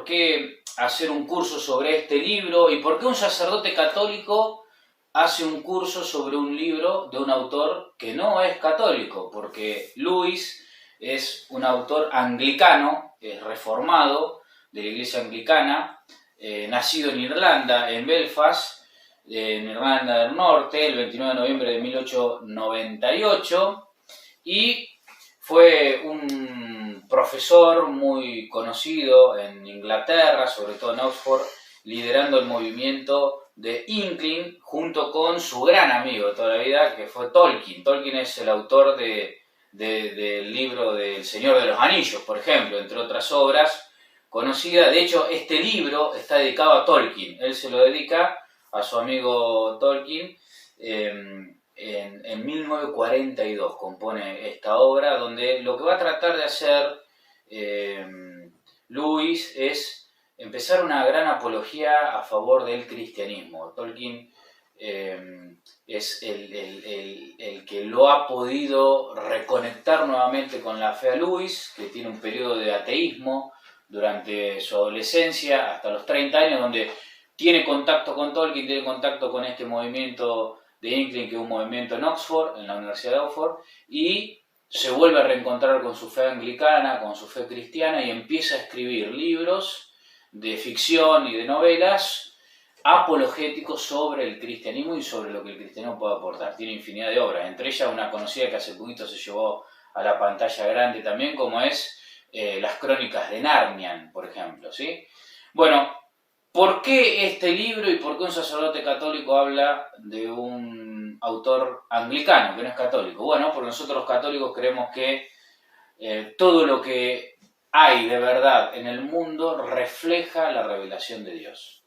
qué hacer un curso sobre este libro y por qué un sacerdote católico hace un curso sobre un libro de un autor que no es católico, porque Lewis es un autor anglicano, es reformado de la iglesia anglicana, nacido en Irlanda, en Belfast, en Irlanda del Norte, el 29 de noviembre de 1898, y fue un profesor muy conocido en Inglaterra, sobre todo en Oxford, liderando el movimiento de Inklings junto con su gran amigo de toda la vida, que fue Tolkien. Tolkien es el autor del libro del Señor de los Anillos, por ejemplo, entre otras obras conocidas. De hecho, este libro está dedicado a Tolkien. Él se lo dedica a su amigo Tolkien. En 1942 compone esta obra, donde lo que va a tratar de hacer Lewis es empezar una gran apología a favor del cristianismo. Tolkien es el que lo ha podido reconectar nuevamente con la fe a Lewis, que tiene un periodo de ateísmo durante su adolescencia, hasta los 30 años, donde tiene contacto con Tolkien, tiene contacto con este movimiento de Inklings, que es un movimiento en Oxford, en la Universidad de Oxford, y se vuelve a reencontrar con su fe anglicana, con su fe cristiana, y empieza a escribir libros de ficción y de novelas apologéticos sobre el cristianismo y sobre lo que el cristianismo puede aportar. Tiene infinidad de obras, entre ellas una conocida que hace poquito se llevó a la pantalla grande también, como es Las Crónicas de Narnia, por ejemplo, ¿sí? Bueno, ¿por qué este libro y por qué un sacerdote católico habla de un autor anglicano que no es católico? Bueno, porque nosotros los católicos creemos que todo lo que hay de verdad en el mundo refleja la revelación de Dios.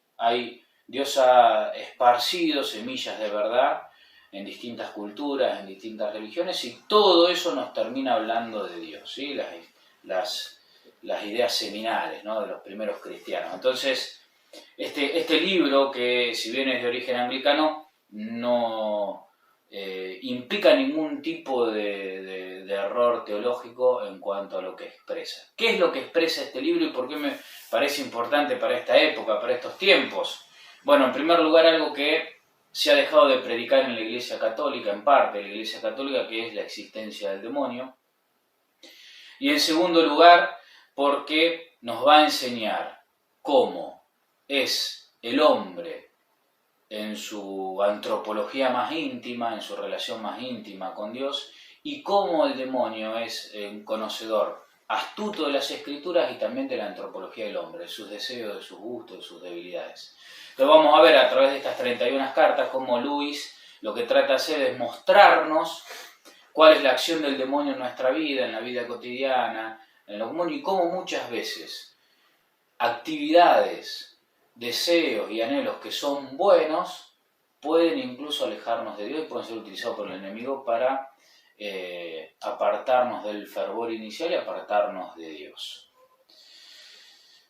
Dios ha esparcido semillas de verdad en distintas culturas, en distintas religiones, y todo eso nos termina hablando de Dios, ¿sí? Las ideas seminales, ¿no?, de los primeros cristianos. Entonces, este libro, que si bien es de origen anglicano, no implica ningún tipo de error teológico en cuanto a lo que expresa. ¿Qué es lo que expresa este libro y por qué me parece importante para esta época, para estos tiempos? Bueno, en primer lugar, algo que se ha dejado de predicar en la Iglesia Católica, en parte de la Iglesia Católica, que es la existencia del demonio. Y en segundo lugar, porque nos va a enseñar cómo es el hombre en su antropología más íntima, en su relación más íntima con Dios, y cómo el demonio es un conocedor astuto de las Escrituras y también de la antropología del hombre, de sus deseos, de sus gustos, de sus debilidades. Entonces vamos a ver a través de estas 31 cartas cómo Lewis lo que trata de hacer es mostrarnos cuál es la acción del demonio en nuestra vida, en la vida cotidiana, en lo común, y cómo muchas veces actividades, deseos y anhelos que son buenos pueden incluso alejarnos de Dios y pueden ser utilizados por el enemigo para apartarnos del fervor inicial y apartarnos de Dios.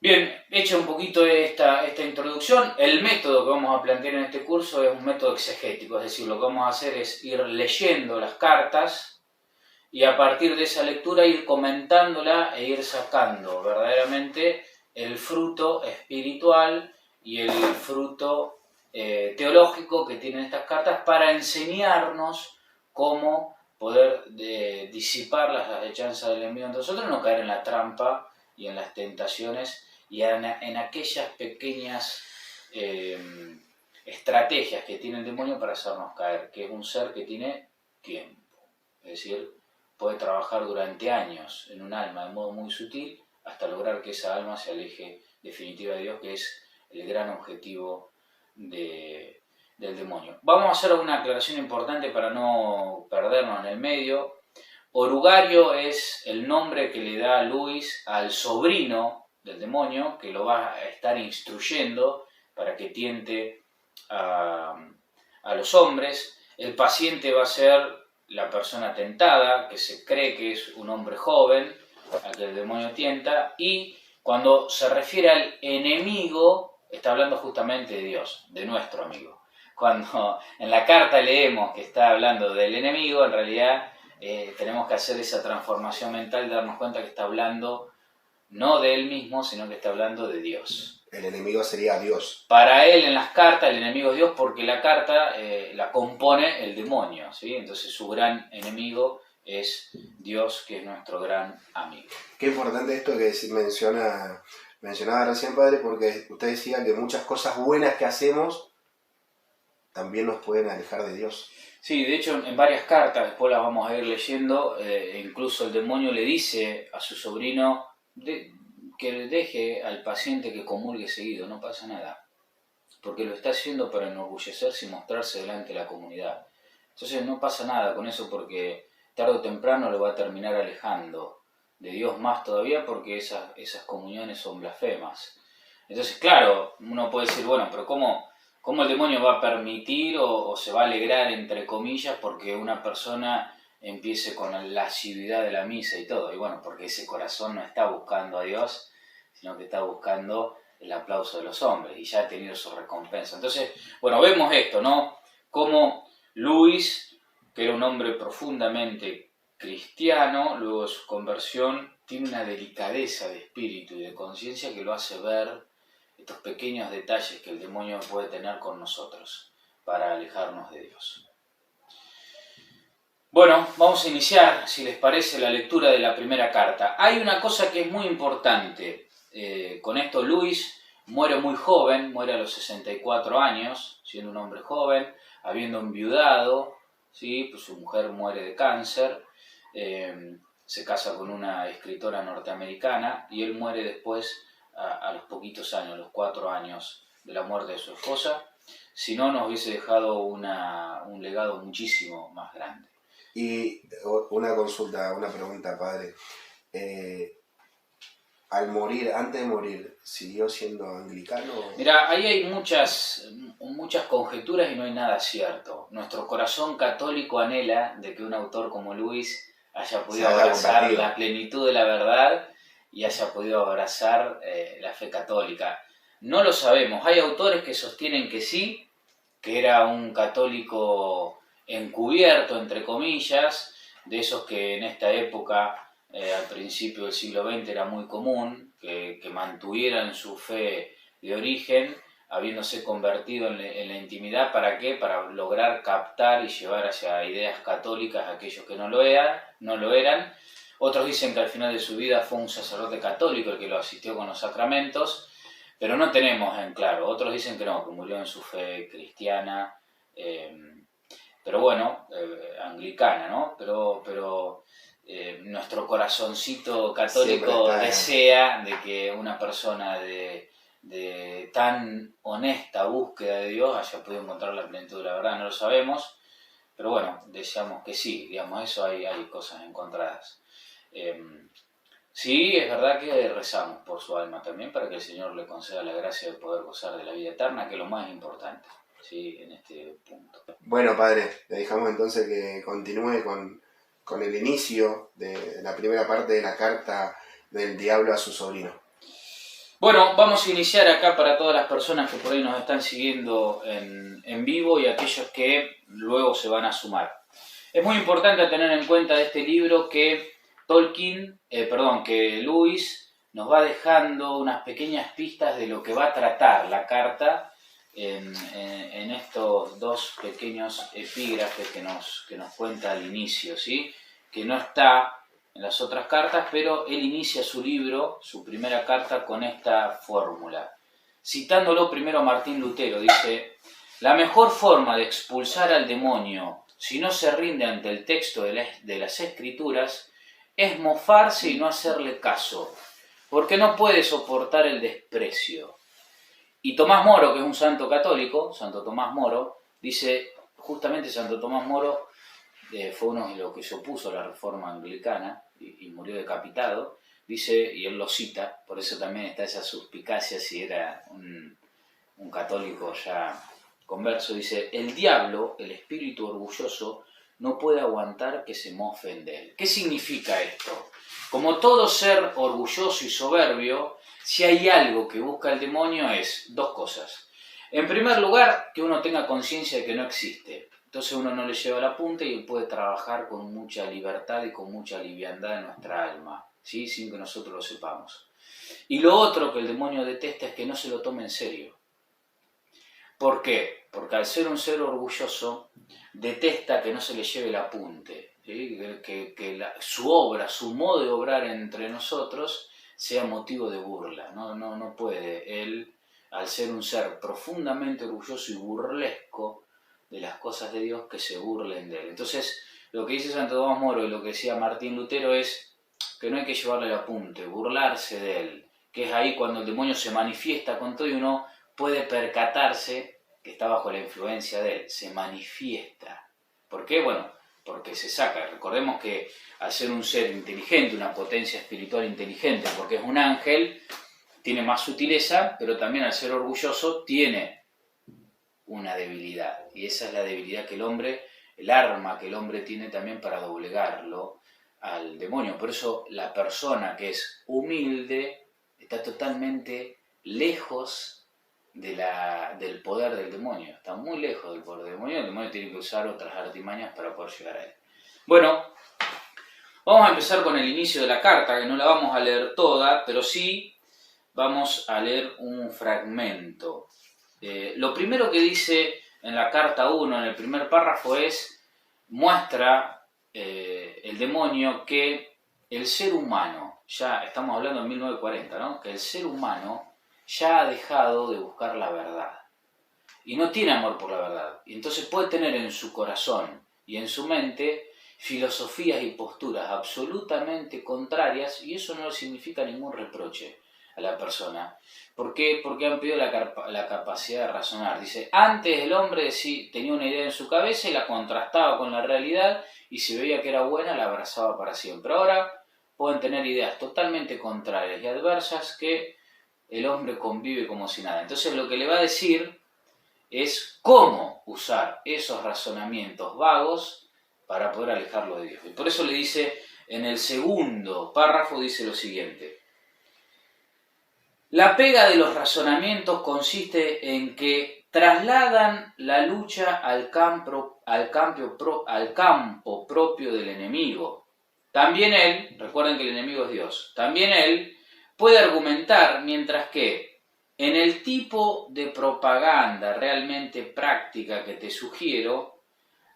Bien, hecha un poquito esta introducción, el método que vamos a plantear en este curso es un método exegético, es decir, lo que vamos a hacer es ir leyendo las cartas y a partir de esa lectura ir comentándola e ir sacando verdaderamente el fruto espiritual y el fruto teológico que tienen estas cartas para enseñarnos cómo poder disipar las acechanzas del enemigo entre nosotros, no caer en la trampa y en las tentaciones y en aquellas pequeñas estrategias que tiene el demonio para hacernos caer, que es un ser que tiene tiempo, es decir, puede trabajar durante años en un alma de modo muy sutil hasta lograr que esa alma se aleje definitiva de Dios, que es el gran objetivo del demonio. Vamos a hacer una aclaración importante para no perdernos en el medio. Orugario es el nombre que le da Lewis al sobrino del demonio, que lo va a estar instruyendo para que tiente a los hombres. El paciente va a ser la persona tentada, que se cree que es un hombre joven, al que el demonio tienta, y cuando se refiere al enemigo, está hablando justamente de Dios, de nuestro amigo. Cuando en la carta leemos que está hablando del enemigo, en realidad tenemos que hacer esa transformación mental y darnos cuenta que está hablando no de él mismo, sino que está hablando de Dios. El enemigo sería Dios. Para él en las cartas el enemigo es Dios porque la carta la compone el demonio, ¿sí? Entonces su gran enemigo es Dios, que es nuestro gran amigo. Qué importante esto que mencionaba recién, padre, porque usted decía que muchas cosas buenas que hacemos también nos pueden alejar de Dios. Sí, de hecho en varias cartas, después las vamos a ir leyendo, incluso el demonio le dice a su sobrino que le deje al paciente que comulgue seguido, no pasa nada, porque lo está haciendo para enorgullecerse y mostrarse delante de la comunidad. Entonces no pasa nada con eso porque tarde o temprano lo va a terminar alejando de Dios más todavía porque esas comuniones son blasfemas. Entonces, claro, uno puede decir, bueno, pero ¿cómo el demonio va a permitir o se va a alegrar, entre comillas, porque una persona empiece con la lascividad de la misa y todo? Y bueno, porque ese corazón no está buscando a Dios, sino que está buscando el aplauso de los hombres y ya ha tenido su recompensa. Entonces, bueno, vemos esto, ¿no? Cómo Luis, que era un hombre profundamente cristiano, luego de su conversión, tiene una delicadeza de espíritu y de conciencia que lo hace ver estos pequeños detalles que el demonio puede tener con nosotros para alejarnos de Dios. Bueno, vamos a iniciar, si les parece, la lectura de la primera carta. Hay una cosa que es muy importante. Con esto Luis muere muy joven, muere a los 64 años, siendo un hombre joven, habiendo enviudado, ¿sí? Pues su mujer muere de cáncer, se casa con una escritora norteamericana y él muere después a los poquitos años, los 4 años de la muerte de su esposa. Si no, nos hubiese dejado un legado muchísimo más grande. Y una pregunta, padre. Al morir, antes de morir, ¿siguió siendo anglicano? Mira, ahí hay muchas conjeturas y no hay nada cierto. Nuestro corazón católico anhela de que un autor como Luis haya podido abrazar la plenitud de la verdad y haya podido abrazar la fe católica. No lo sabemos. Hay autores que sostienen que sí, que era un católico encubierto, entre comillas, de esos que en esta época, al principio del siglo XX, era muy común, que mantuvieran su fe de origen, habiéndose convertido en la intimidad. ¿Para qué? Para lograr captar y llevar hacia ideas católicas a aquellos que no lo eran. Otros dicen que al final de su vida fue un sacerdote católico el que lo asistió con los sacramentos, pero no tenemos en claro. Otros dicen que no, que murió en su fe cristiana, pero bueno, anglicana, ¿no? Pero nuestro corazoncito católico desea de que una persona de tan honesta búsqueda de Dios haya podido encontrar la plenitud de la verdad. No lo sabemos, pero bueno, deseamos que sí, digamos, eso hay cosas encontradas. Sí, es verdad que rezamos por su alma también para que el Señor le conceda la gracia de poder gozar de la vida eterna, que es lo más importante, ¿sí? En este punto. Bueno, padre, le dejamos entonces que continúe con el inicio de la primera parte de la carta del diablo a su sobrino. Bueno, vamos a iniciar acá para todas las personas que por ahí nos están siguiendo en vivo y aquellos que luego se van a sumar. Es muy importante tener en cuenta de este libro que que Luis nos va dejando unas pequeñas pistas de lo que va a tratar la carta en estos dos pequeños epígrafes que nos cuenta al inicio, ¿sí? Que no está en las otras cartas, pero él inicia su libro, su primera carta, con esta fórmula. Citándolo primero a Martín Lutero, dice: la mejor forma de expulsar al demonio, si no se rinde ante el texto de las Escrituras, es mofarse y no hacerle caso, porque no puede soportar el desprecio. Y Tomás Moro, que es un santo católico, Santo Tomás Moro, dice, justamente Santo Tomás Moro fue uno de los que se opuso a la reforma anglicana y murió decapitado, dice, y él lo cita, por eso también está esa suspicacia si era un católico ya converso, dice: el diablo, el espíritu orgulloso, no puede aguantar que se mofen de él. ¿Qué significa esto? Como todo ser orgulloso y soberbio, si hay algo que busca el demonio es dos cosas. En primer lugar, que uno tenga conciencia de que no existe. Entonces uno no le lleva la punta y puede trabajar con mucha libertad y con mucha liviandad en nuestra alma, ¿sí? Sin que nosotros lo sepamos. Y lo otro que el demonio detesta es que no se lo tome en serio. ¿Por qué? Porque al ser un ser orgulloso, detesta que no se le lleve el apunte, ¿sí? Su obra, su modo de obrar entre nosotros sea motivo de burla. No puede él, al ser un ser profundamente orgulloso y burlesco de las cosas de Dios, que se burlen de él. Entonces, lo que dice Santo Tomás Moro y lo que decía Martín Lutero es que no hay que llevarle el apunte, burlarse de él, que es ahí cuando el demonio se manifiesta con todo y uno puede percatarse que está bajo la influencia de él, se manifiesta. ¿Por qué? Bueno, porque se saca. Recordemos que al ser un ser inteligente, una potencia espiritual inteligente, porque es un ángel, tiene más sutileza, pero también al ser orgulloso tiene una debilidad. Y esa es la debilidad que el arma que el hombre tiene también para doblegarlo al demonio. Por eso la persona que es humilde está totalmente lejos del poder del demonio. Está muy lejos del poder del demonio. El demonio tiene que usar otras artimañas para poder llegar a él. Bueno, vamos a empezar con el inicio de la carta, que no la vamos a leer toda, pero sí vamos a leer un fragmento. Lo primero que dice en la carta 1, en el primer párrafo, muestra el demonio que el ser humano, ya estamos hablando en 1940, ¿no? Que el ser humano ya ha dejado de buscar la verdad y no tiene amor por la verdad. Y entonces puede tener en su corazón y en su mente filosofías y posturas absolutamente contrarias, y eso no significa ningún reproche a la persona. ¿Por qué? Porque han perdido la capacidad de razonar. Dice, antes el hombre sí tenía una idea en su cabeza y la contrastaba con la realidad, y si veía que era buena la abrazaba para siempre. Ahora pueden tener ideas totalmente contrarias y adversas que el hombre convive como si nada. Entonces lo que le va a decir es cómo usar esos razonamientos vagos para poder alejarlo de Dios. Y por eso le dice, en el segundo párrafo dice lo siguiente: la pega de los razonamientos consiste en que trasladan la lucha al campo propio del enemigo. También él, recuerden que el enemigo es Dios, también él puede argumentar, mientras que en el tipo de propaganda realmente práctica que te sugiero,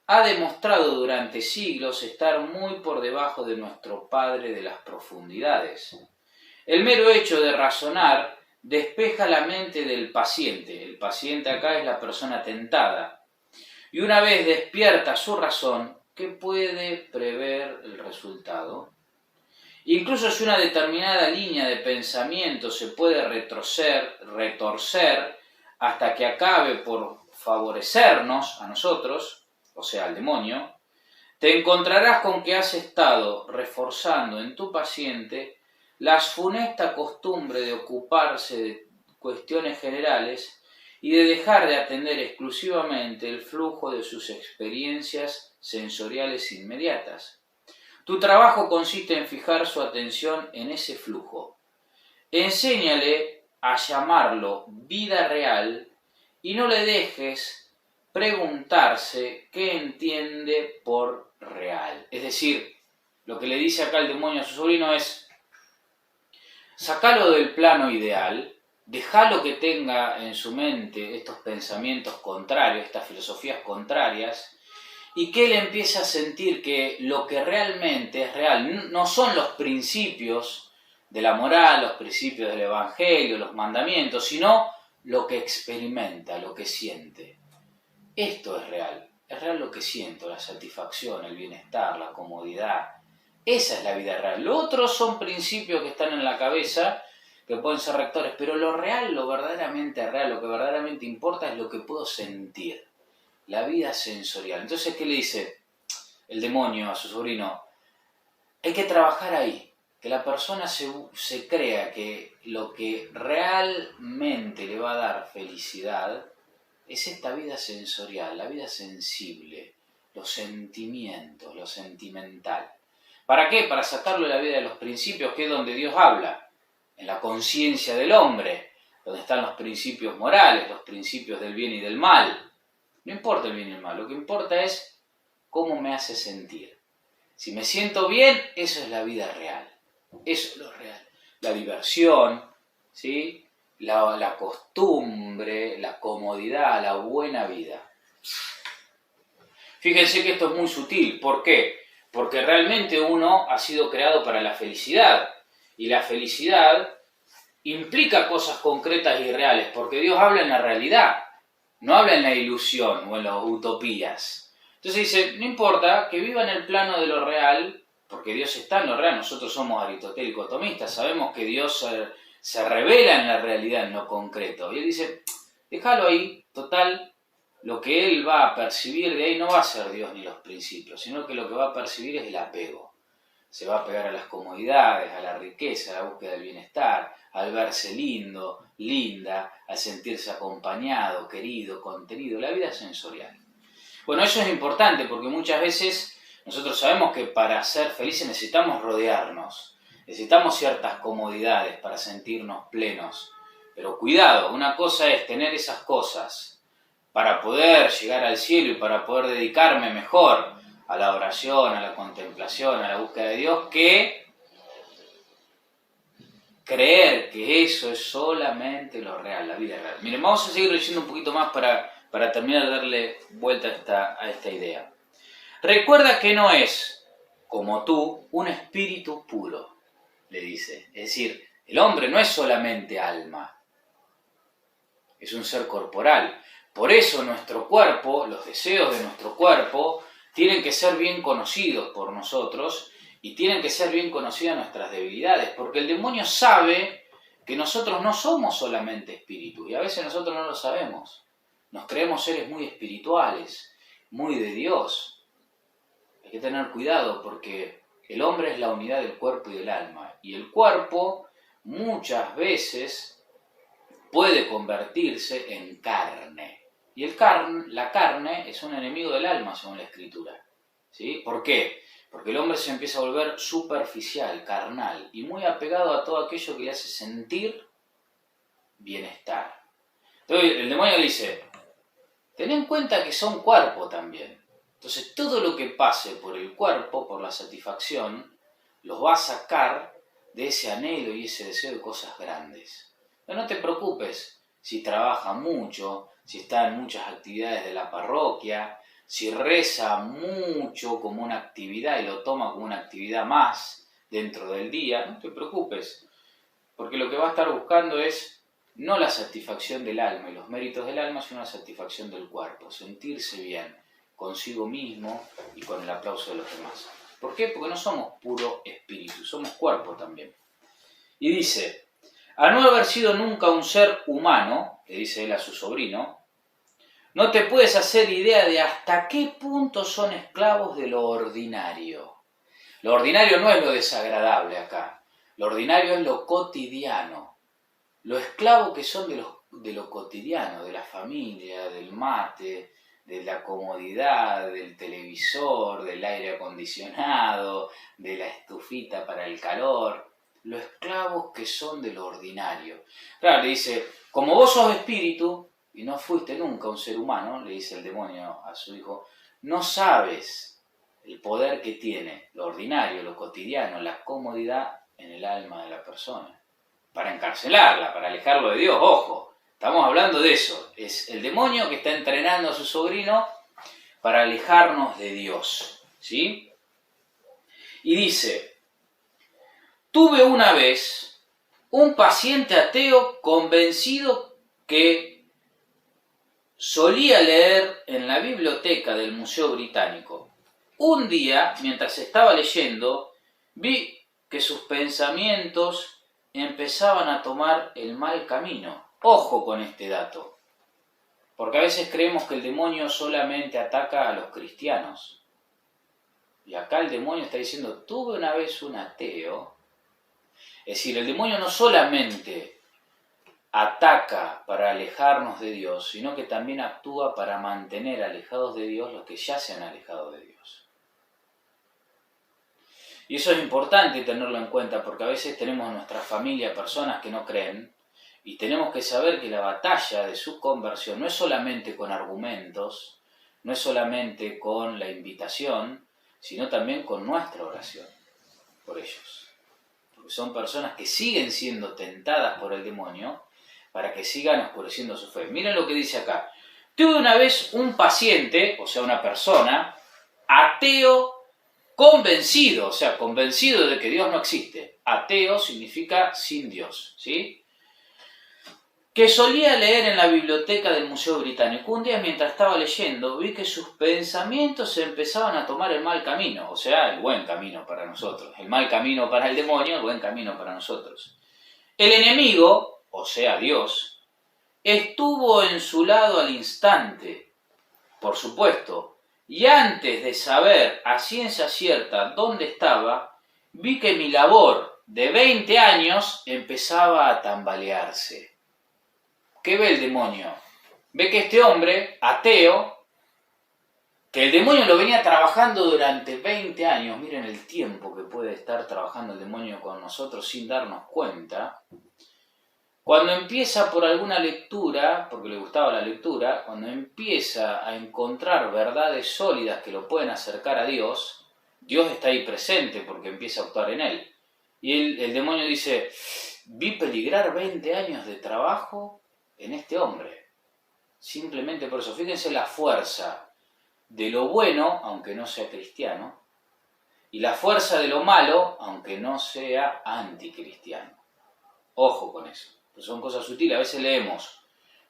ha demostrado durante siglos estar muy por debajo de nuestro Padre de las profundidades. El mero hecho de razonar despeja la mente del paciente. El paciente acá es la persona tentada. Y una vez despierta su razón, ¿qué puede prever el resultado? Incluso si una determinada línea de pensamiento se puede retorcer hasta que acabe por favorecernos a nosotros, o sea, al demonio, te encontrarás con que has estado reforzando en tu paciente la funesta costumbre de ocuparse de cuestiones generales y de dejar de atender exclusivamente el flujo de sus experiencias sensoriales inmediatas. Tu trabajo consiste en fijar su atención en ese flujo. Enséñale a llamarlo vida real y no le dejes preguntarse qué entiende por real. Es decir, lo que le dice acá el demonio a su sobrino es: sacalo del plano ideal, dejalo que tenga en su mente estos pensamientos contrarios, estas filosofías contrarias, y que él empiece a sentir que lo que realmente es real no son los principios de la moral, los principios del evangelio, los mandamientos, sino lo que experimenta, lo que siente. Esto es real lo que siento, la satisfacción, el bienestar, la comodidad. Esa es la vida real. Lo otro son principios que están en la cabeza, que pueden ser rectores, pero lo real, lo verdaderamente real, lo que verdaderamente importa es lo que puedo sentir. La vida sensorial. Entonces, ¿qué le dice el demonio a su sobrino? Hay que trabajar ahí, que la persona se crea que lo que realmente le va a dar felicidad es esta vida sensorial, la vida sensible, los sentimientos, lo sentimental. ¿Para qué? Para sacarlo de la vida de los principios, que es donde Dios habla, en la conciencia del hombre, donde están los principios morales, los principios del bien y del mal. No importa el bien y el mal, lo que importa es cómo me hace sentir. Si me siento bien, eso es la vida real. Eso es lo real. la diversión, ¿sí? La costumbre, la comodidad, la buena vida. Fíjense que esto es muy sutil. ¿Por qué? Porque realmente uno ha sido creado para la felicidad. Y la felicidad implica cosas concretas y reales, porque Dios habla en la realidad, no habla en la ilusión o en las utopías. Entonces dice, no importa que viva en el plano de lo real, porque Dios está en lo real. Nosotros somos aristotélicos tomistas, sabemos que Dios se revela en la realidad, en lo concreto. Y él dice, déjalo ahí, total, lo que él va a percibir de ahí no va a ser Dios ni los principios, sino que lo que va a percibir es el apego. Se va a pegar a las comodidades, a la riqueza, a la búsqueda del bienestar, al verse lindo, linda, al sentirse acompañado, querido, contenido, la vida sensorial. Bueno, eso es importante porque muchas veces nosotros sabemos que para ser felices necesitamos rodearnos, necesitamos ciertas comodidades para sentirnos plenos. Pero cuidado, una cosa es tener esas cosas para poder llegar al cielo y para poder dedicarme mejor a la oración, a la contemplación, a la búsqueda de Dios, que creer que eso es solamente lo real, la vida real. Miren, vamos a seguir leyendo un poquito más para terminar de darle vuelta a esta idea. Recuerda que no es, como tú, un espíritu puro, le dice. Es decir, el hombre no es solamente alma, es un ser corporal. Por eso nuestro cuerpo, los deseos de nuestro cuerpo, tienen que ser bien conocidos por nosotros y tienen que ser bien conocidas nuestras debilidades, porque el demonio sabe que nosotros no somos solamente espíritu y a veces nosotros no lo sabemos. Nos creemos seres muy espirituales, muy de Dios. Hay que tener cuidado porque el hombre es la unidad del cuerpo y del alma y el cuerpo muchas veces puede convertirse en carne. Y la carne es un enemigo del alma, según la Escritura. ¿Sí? ¿Por qué? Porque el hombre se empieza a volver superficial, carnal, y muy apegado a todo aquello que le hace sentir bienestar. Entonces el demonio dice, ten en cuenta que son cuerpo también. Entonces todo lo que pase por el cuerpo, por la satisfacción, los va a sacar de ese anhelo y ese deseo de cosas grandes. Pero no te preocupes si trabaja mucho, si está en muchas actividades de la parroquia, si reza mucho como una actividad y lo toma como una actividad más dentro del día, no te preocupes, porque lo que va a estar buscando es no la satisfacción del alma y los méritos del alma, sino la satisfacción del cuerpo, sentirse bien consigo mismo y con el aplauso de los demás. ¿Por qué? Porque no somos puro espíritu, somos cuerpo también. Y dice, a no haber sido nunca un ser humano, le dice él a su sobrino, no te puedes hacer idea de hasta qué punto son esclavos de lo ordinario. Lo ordinario no es lo desagradable acá, lo ordinario es lo cotidiano. Lo esclavos que son de lo cotidiano, de la familia, del mate, de la comodidad, del televisor, del aire acondicionado, de la estufita para el calor. Los esclavos que son de lo ordinario. Claro, le dice, como vos sos espíritu, y no fuiste nunca un ser humano, le dice el demonio a su hijo, no sabes el poder que tiene lo ordinario, lo cotidiano, la comodidad en el alma de la persona. Para encarcelarla, para alejarlo de Dios, ojo, estamos hablando de eso. Es el demonio que está entrenando a su sobrino para alejarnos de Dios, ¿sí? Y dice, tuve una vez un paciente ateo convencido que solía leer en la biblioteca del Museo Británico. Un día, mientras estaba leyendo, vi que sus pensamientos empezaban a tomar el mal camino. Ojo con este dato, porque a veces creemos que el demonio solamente ataca a los cristianos. Y acá el demonio está diciendo, tuve una vez un ateo. Es decir, el demonio no solamente ataca para alejarnos de Dios, sino que también actúa para mantener alejados de Dios los que ya se han alejado de Dios. Y eso es importante tenerlo en cuenta, porque a veces tenemos en nuestra familia personas que no creen, y tenemos que saber que la batalla de su conversión no es solamente con argumentos, no es solamente con la invitación, sino también con nuestra oración por ellos. son personas que siguen siendo tentadas por el demonio para que sigan oscureciendo su fe. Miren lo que dice acá. Tuve una vez un paciente, o sea, una persona, ateo convencido, o sea, convencido de que Dios no existe. Ateo significa sin Dios, ¿sí? Que solía leer en la biblioteca del Museo Británico. Un día, mientras estaba leyendo, vi que sus pensamientos se empezaban a tomar el mal camino, o sea, el buen camino para nosotros. El mal camino para el demonio, el buen camino para nosotros. El enemigo, o sea, Dios, estuvo en su lado al instante, por supuesto, y antes de saber a ciencia cierta dónde estaba, vi que mi labor de 20 años empezaba a tambalearse. ¿Qué ve el demonio? Ve que este hombre, ateo, que el demonio lo venía trabajando durante 20 años, miren el tiempo que puede estar trabajando el demonio con nosotros sin darnos cuenta, cuando empieza por alguna lectura, porque le gustaba la lectura, cuando empieza a encontrar verdades sólidas que lo pueden acercar a Dios, Dios está ahí presente porque empieza a actuar en él. Y el demonio dice, vi peligrar 20 años de trabajo en este hombre. Simplemente por eso, fíjense la fuerza de lo bueno, aunque no sea cristiano, y la fuerza de lo malo, aunque no sea anticristiano. Ojo con eso, pues son cosas sutiles. A veces leemos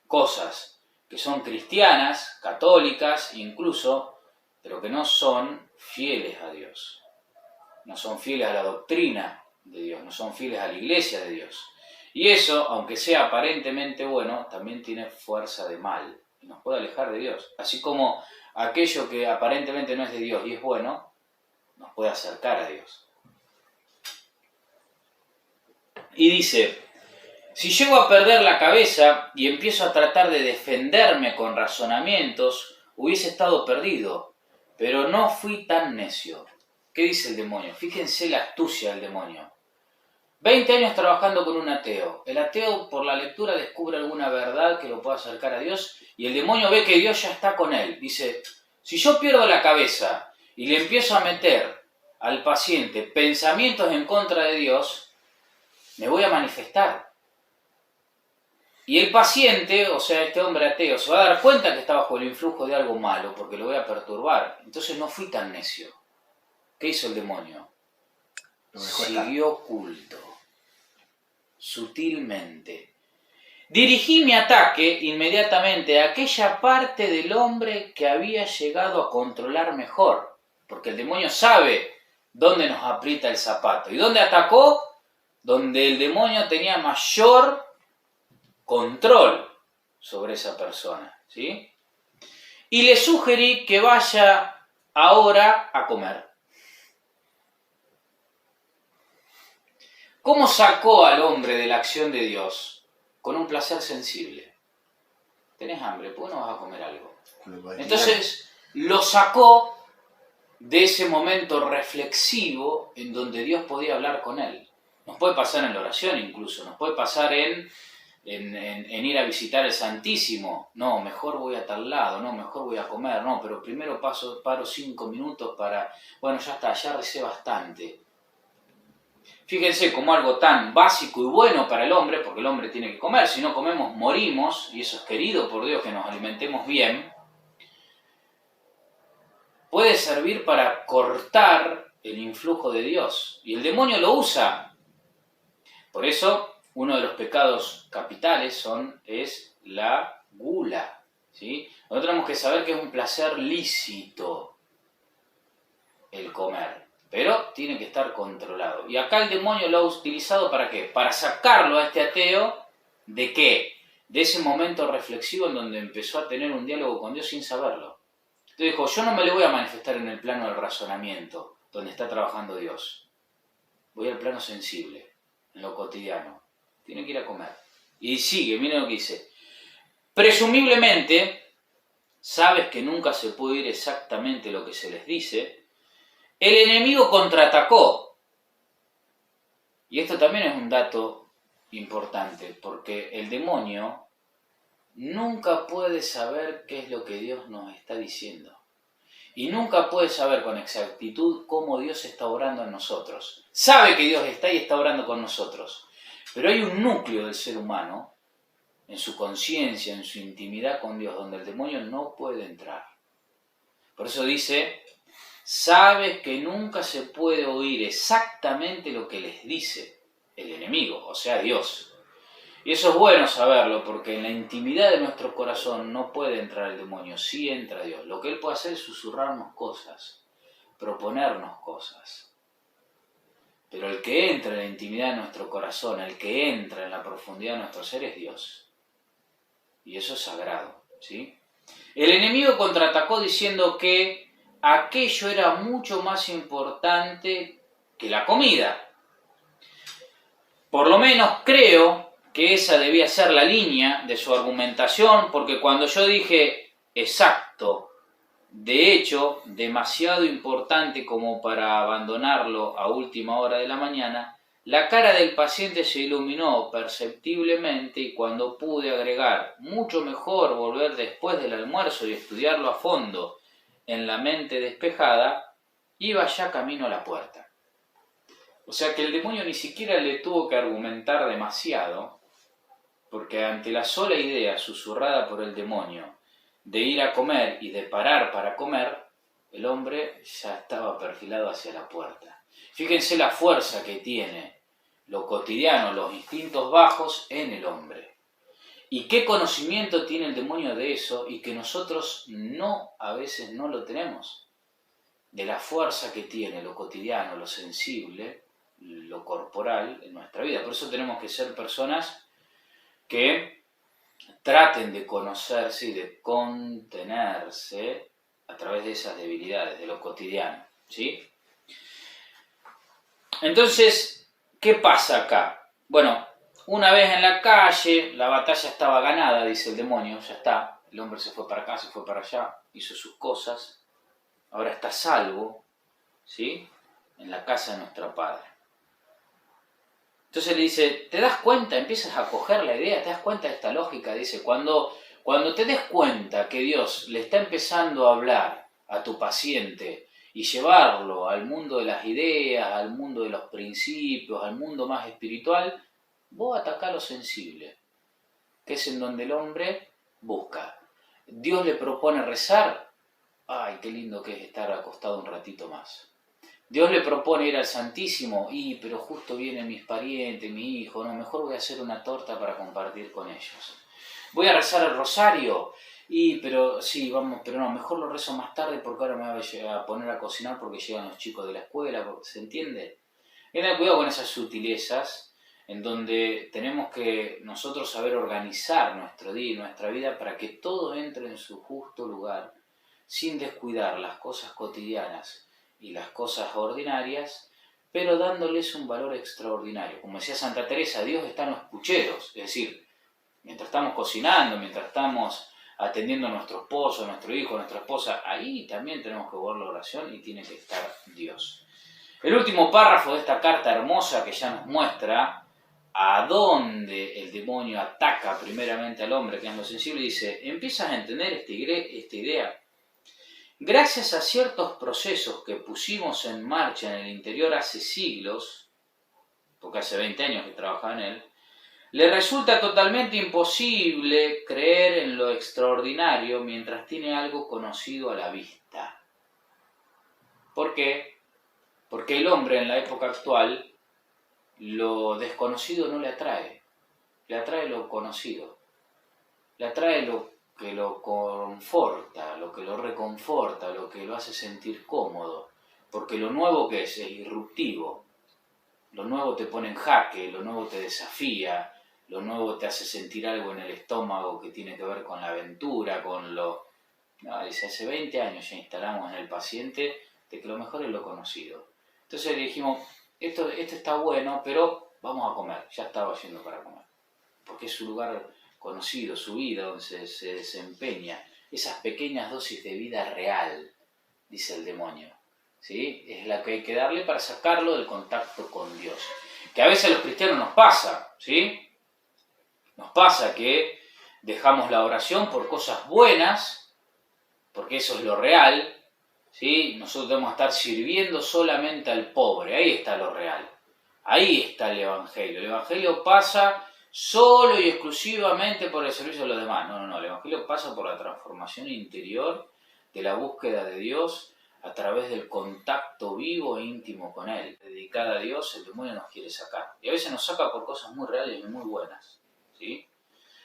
cosas que son cristianas, católicas, incluso, pero que no son fieles a Dios. No son fieles a la doctrina de Dios, no son fieles a la iglesia de Dios. Y eso, aunque sea aparentemente bueno, también tiene fuerza de mal y nos puede alejar de Dios. Así como aquello que aparentemente no es de Dios y es bueno, nos puede acercar a Dios. Y dice, si llego a perder la cabeza y empiezo a tratar de defenderme con razonamientos, hubiese estado perdido, pero no fui tan necio. ¿Qué dice el demonio? Fíjense la astucia del demonio. 20 años trabajando con un ateo. El ateo por la lectura descubre alguna verdad que lo pueda acercar a Dios y el demonio ve que Dios ya está con él. Dice, si yo pierdo la cabeza y le empiezo a meter al paciente pensamientos en contra de Dios, me voy a manifestar. Y el paciente, o sea, este hombre ateo, se va a dar cuenta que está bajo el influjo de algo malo porque lo voy a perturbar. Entonces no fui tan necio. ¿Qué hizo el demonio? Siguió oculto. Sutilmente. Dirigí mi ataque inmediatamente a aquella parte del hombre que había llegado a controlar mejor, porque el demonio sabe dónde nos aprieta el zapato. ¿Y dónde atacó? Donde el demonio tenía mayor control sobre esa persona, ¿sí? Y le sugerí que vaya ahora a comer. ¿Cómo sacó al hombre de la acción de Dios? Con un placer sensible. ¿Tenés hambre? ¿Por qué no vas a comer algo? Entonces lo sacó de ese momento reflexivo en donde Dios podía hablar con él. Nos puede pasar en la oración incluso, nos puede pasar en ir a visitar el Santísimo. No, mejor voy a tal lado, no, mejor voy a comer, no, pero primero paro 5 minutos para... Bueno, ya está, ya recé bastante. Fíjense como algo tan básico y bueno para el hombre, porque el hombre tiene que comer, si no comemos morimos, y eso es querido por Dios que nos alimentemos bien, puede servir para cortar el influjo de Dios. Y el demonio lo usa. Por eso, uno de los pecados capitales es la gula, ¿sí? Nosotros tenemos que saber que es un placer lícito el comer. Pero tiene que estar controlado. Y acá el demonio lo ha utilizado ¿para qué? Para sacarlo a este ateo ¿de qué? De ese momento reflexivo en donde empezó a tener un diálogo con Dios sin saberlo. Entonces dijo, yo no me le voy a manifestar en el plano del razonamiento, donde está trabajando Dios. Voy al plano sensible, en lo cotidiano. Tiene que ir a comer. Y sigue, miren lo que dice. Presumiblemente, sabes que nunca se puede oír exactamente lo que se les dice. El enemigo contraatacó. Y esto también es un dato importante, porque el demonio nunca puede saber qué es lo que Dios nos está diciendo. y nunca puede saber con exactitud cómo Dios está obrando en nosotros. Sabe que Dios está y está obrando con nosotros, pero hay un núcleo del ser humano, en su conciencia, en su intimidad con Dios, donde el demonio no puede entrar. Por eso dice, sabes que nunca se puede oír exactamente lo que les dice el enemigo, o sea, Dios. Y eso es bueno saberlo, porque en la intimidad de nuestro corazón no puede entrar el demonio, sí entra Dios. Lo que él puede hacer es susurrarnos cosas, proponernos cosas. Pero el que entra en la intimidad de nuestro corazón, el que entra en la profundidad de nuestro ser es Dios. Y eso es sagrado, ¿sí? El enemigo contraatacó diciendo que aquello era mucho más importante que la comida. Por lo menos creo que esa debía ser la línea de su argumentación, porque cuando yo dije exacto, de hecho, demasiado importante como para abandonarlo a última hora de la mañana, la cara del paciente se iluminó perceptiblemente y cuando pude agregar mucho mejor volver después del almuerzo y estudiarlo a fondo en la mente despejada, iba ya camino a la puerta. O sea que el demonio ni siquiera le tuvo que argumentar demasiado, porque ante la sola idea susurrada por el demonio de ir a comer y de parar para comer, el hombre ya estaba perfilado hacia la puerta. Fíjense la fuerza que tiene lo cotidiano, los instintos bajos en el hombre. Y qué conocimiento tiene el demonio de eso y que nosotros a veces no lo tenemos. De la fuerza que tiene lo cotidiano, lo sensible, lo corporal en nuestra vida. Por eso tenemos que ser personas que traten de conocerse y de contenerse a través de esas debilidades, de lo cotidiano, ¿sí? Entonces, ¿qué pasa acá? Bueno, una vez en la calle, la batalla estaba ganada, dice el demonio, ya está. El hombre se fue para acá, se fue para allá, hizo sus cosas. Ahora está a salvo, ¿sí? En la casa de nuestro Padre. Entonces le dice, ¿te das cuenta? Empiezas a coger la idea, ¿te das cuenta de esta lógica? Dice, cuando te des cuenta que Dios le está empezando a hablar a tu paciente y llevarlo al mundo de las ideas, al mundo de los principios, al mundo más espiritual, vos atacá lo sensible, que es en donde el hombre busca. Dios le propone rezar, ¡ay, qué lindo que es estar acostado un ratito más! Dios le propone ir al Santísimo, pero justo vienen mis parientes, mi hijo, no, mejor voy a hacer una torta para compartir con ellos. Voy a rezar el rosario, pero sí, vamos, pero no, mejor lo rezo más tarde porque ahora me voy a poner a cocinar porque llegan los chicos de la escuela, ¿se entiende? Tengan cuidado con esas sutilezas en donde tenemos que nosotros saber organizar nuestro día y nuestra vida para que todo entre en su justo lugar, sin descuidar las cosas cotidianas y las cosas ordinarias, pero dándoles un valor extraordinario. Como decía Santa Teresa, Dios está en los pucheros, es decir, mientras estamos cocinando, mientras estamos atendiendo a nuestro esposo, a nuestro hijo, a nuestra esposa, ahí también tenemos que ver la oración y tiene que estar Dios. El último párrafo de esta carta hermosa que ya nos muestra a dónde el demonio ataca primeramente al hombre, que es lo sensible, dice, empiezas a entender esta idea. Gracias a ciertos procesos que pusimos en marcha en el interior hace siglos, porque hace 20 años que trabajaba en él, le resulta totalmente imposible creer en lo extraordinario mientras tiene algo conocido a la vista. ¿Por qué? Porque el hombre en la época actual, lo desconocido no le atrae lo conocido, le atrae lo que lo conforta, lo que lo reconforta, lo que lo hace sentir cómodo, porque lo nuevo que es disruptivo, lo nuevo te pone en jaque, lo nuevo te desafía, lo nuevo te hace sentir algo en el estómago que tiene que ver con la aventura, con lo... No, dice, hace 20 años ya instalamos en el paciente de que lo mejor es lo conocido. Entonces le dijimos, esto está bueno, pero vamos a comer, ya estaba yendo para comer, porque es su lugar conocido, su vida, donde se desempeña, esas pequeñas dosis de vida real, dice el demonio, ¿sí? Es la que hay que darle para sacarlo del contacto con Dios. Que a veces a los cristianos nos pasa, ¿sí? Nos pasa que dejamos la oración por cosas buenas, porque eso es lo real, ¿sí? Nosotros debemos estar sirviendo solamente al pobre, ahí está lo real. Ahí está el Evangelio. El Evangelio pasa solo y exclusivamente por el servicio de los demás. No, el Evangelio pasa por la transformación interior de la búsqueda de Dios a través del contacto vivo e íntimo con Él. Dedicada a Dios, el demonio nos quiere sacar. Y a veces nos saca por cosas muy reales y muy buenas, ¿sí?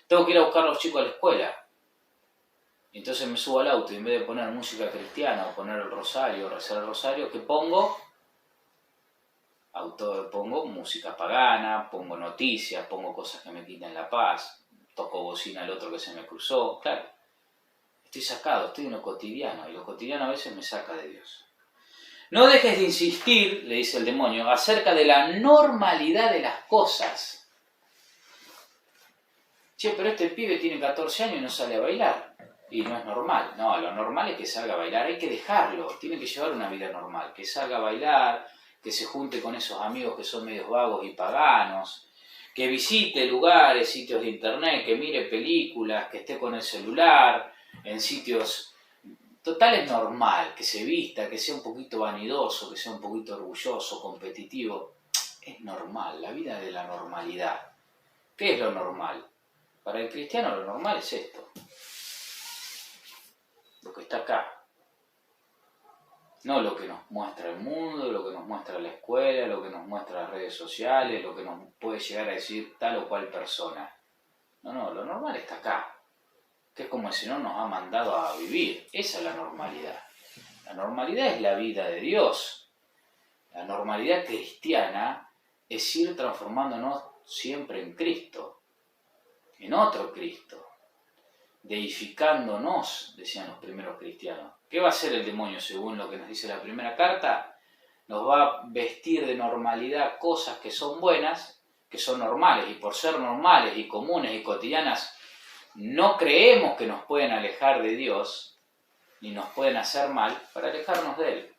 Tengo que ir a buscar a los chicos a la escuela. Entonces me subo al auto y en vez de poner música cristiana o poner el rosario, rezar el rosario, ¿qué pongo? Pongo música pagana, pongo noticias, pongo cosas que me quitan la paz, toco bocina al otro que se me cruzó. Claro, estoy sacado, estoy en lo cotidiano y lo cotidiano a veces me saca de Dios. No dejes de insistir, le dice el demonio, acerca de la normalidad de las cosas. Che, pero este pibe tiene 14 años y no sale a bailar. Y no es normal. No, lo normal es que salga a bailar. Hay que dejarlo. Tiene que llevar una vida normal. Que salga a bailar, que se junte con esos amigos que son medios vagos y paganos, que visite lugares, sitios de internet, que mire películas, que esté con el celular, en sitios... Total es normal, que se vista, que sea un poquito vanidoso, que sea un poquito orgulloso, competitivo. Es normal, la vida de la normalidad. ¿Qué es lo normal? Para el cristiano lo normal es esto. Lo que está acá. No lo que nos muestra el mundo, lo que nos muestra la escuela, lo que nos muestra las redes sociales, lo que nos puede llegar a decir tal o cual persona. No, lo normal está acá. Que es como el Señor nos ha mandado a vivir. Esa es la normalidad. La normalidad es la vida de Dios. La normalidad cristiana es ir transformándonos siempre en Cristo, en otro Cristo, deificándonos, decían los primeros cristianos. ¿Qué va a hacer el demonio según lo que nos dice la primera carta? Nos va a vestir de normalidad cosas que son buenas, que son normales, y por ser normales y comunes y cotidianas, no creemos que nos pueden alejar de Dios, ni nos pueden hacer mal, para alejarnos de Él.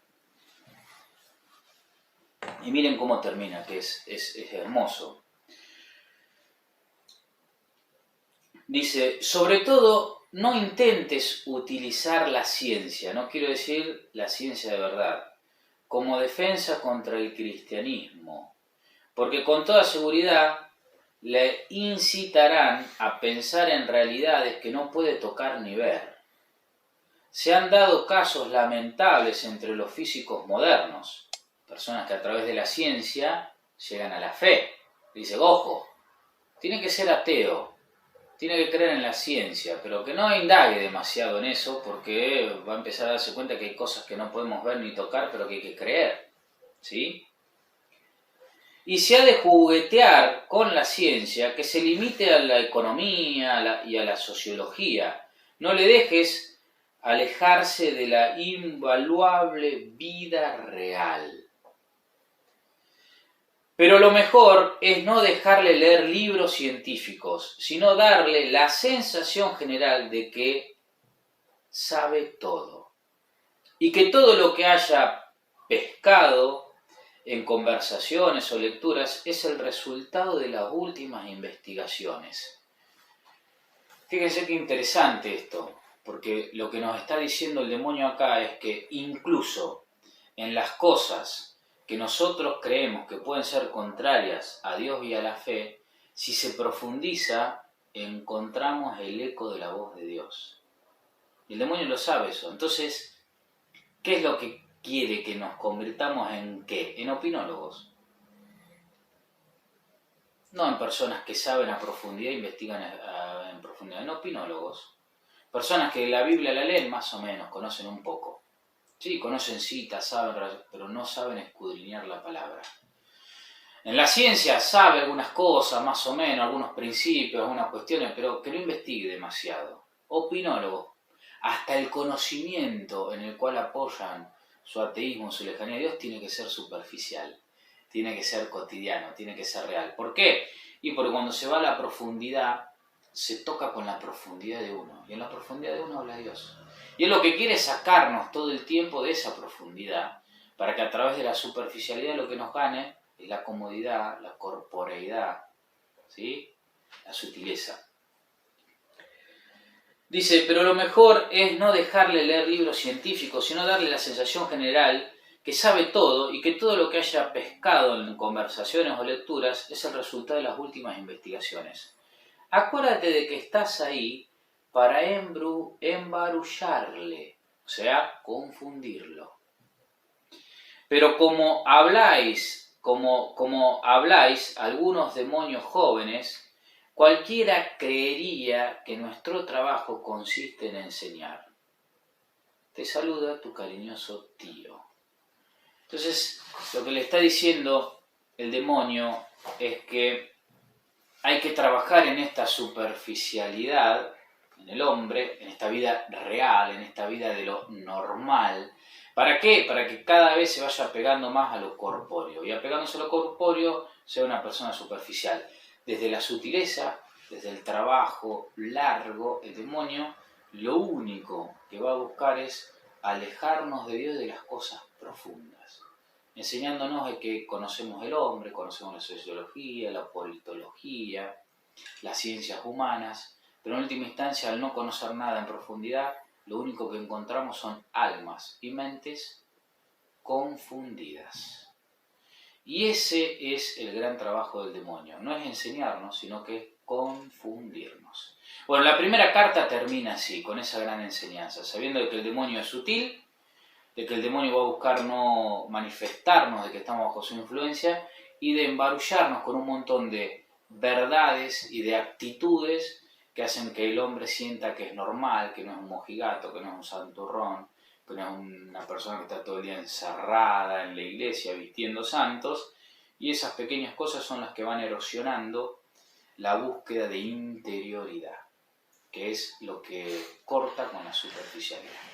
Y miren cómo termina, que es hermoso. Dice, sobre todo, no intentes utilizar la ciencia, no quiero decir la ciencia de verdad, como defensa contra el cristianismo, porque con toda seguridad le incitarán a pensar en realidades que no puede tocar ni ver. Se han dado casos lamentables entre los físicos modernos, personas que a través de la ciencia llegan a la fe. Dice, ojo, tiene que ser ateo, tiene que creer en la ciencia, pero que no indague demasiado en eso porque va a empezar a darse cuenta que hay cosas que no podemos ver ni tocar, pero que hay que creer, ¿sí? Y se ha de juguetear con la ciencia, que se limite a la economía y a la sociología. No le dejes alejarse de la invaluable vida real. Pero lo mejor es no dejarle leer libros científicos, sino darle la sensación general de que sabe todo. Y que todo lo que haya pescado en conversaciones o lecturas es el resultado de las últimas investigaciones. Fíjense qué interesante esto, porque lo que nos está diciendo el demonio acá es que incluso en las cosas que nosotros creemos que pueden ser contrarias a Dios y a la fe, si se profundiza, encontramos el eco de la voz de Dios. Y el demonio lo sabe eso. Entonces, ¿qué es lo que quiere que nos convirtamos en qué? En opinólogos. No en personas que saben a profundidad, investigan en profundidad, en opinólogos. Personas que la Biblia la leen más o menos, conocen un poco. Sí, conocen citas, saben, pero no saben escudriñar la palabra. En la ciencia sabe algunas cosas, más o menos, algunos principios, algunas cuestiones, pero que no investigue demasiado. Opinólogos. Hasta el conocimiento en el cual apoyan su ateísmo, su lejanía a Dios, tiene que ser superficial, tiene que ser cotidiano, tiene que ser real. ¿Por qué? Y porque cuando se va a la profundidad, se toca con la profundidad de uno, y en la profundidad de uno habla Dios. Y es lo que quiere sacarnos todo el tiempo de esa profundidad, para que a través de la superficialidad lo que nos gane es la comodidad, la corporeidad, ¿sí? La sutileza. Dice, pero lo mejor es no dejarle leer libros científicos, sino darle la sensación general que sabe todo y que todo lo que haya pescado en conversaciones o lecturas es el resultado de las últimas investigaciones. Acuérdate de que estás ahí para embarullarle, o sea, confundirlo. Pero como habláis algunos demonios jóvenes, cualquiera creería que nuestro trabajo consiste en enseñar. Te saluda tu cariñoso tío. Entonces, lo que le está diciendo el demonio es que hay que trabajar en esta superficialidad, en el hombre, en esta vida real, en esta vida de lo normal. ¿Para qué? Para que cada vez se vaya apegando más a lo corpóreo. Y apegándose a lo corpóreo, sea una persona superficial. Desde la sutileza, desde el trabajo largo, el demonio lo único que va a buscar es alejarnos de Dios, de las cosas profundas, enseñándonos de que conocemos el hombre, conocemos la sociología, la politología, las ciencias humanas, pero en última instancia, al no conocer nada en profundidad, lo único que encontramos son almas y mentes confundidas. Y ese es el gran trabajo del demonio, no es enseñarnos, sino que es confundirnos. Bueno, la primera carta termina así, con esa gran enseñanza, sabiendo de que el demonio es sutil, de que el demonio va a buscar no manifestarnos de que estamos bajo su influencia y de embarullarnos con un montón de verdades y de actitudes que hacen que el hombre sienta que es normal, que no es un mojigato, que no es un santurrón, que no es una persona que está todo el día encerrada en la iglesia vistiendo santos, y esas pequeñas cosas son las que van erosionando la búsqueda de interioridad, que es lo que corta con la superficialidad.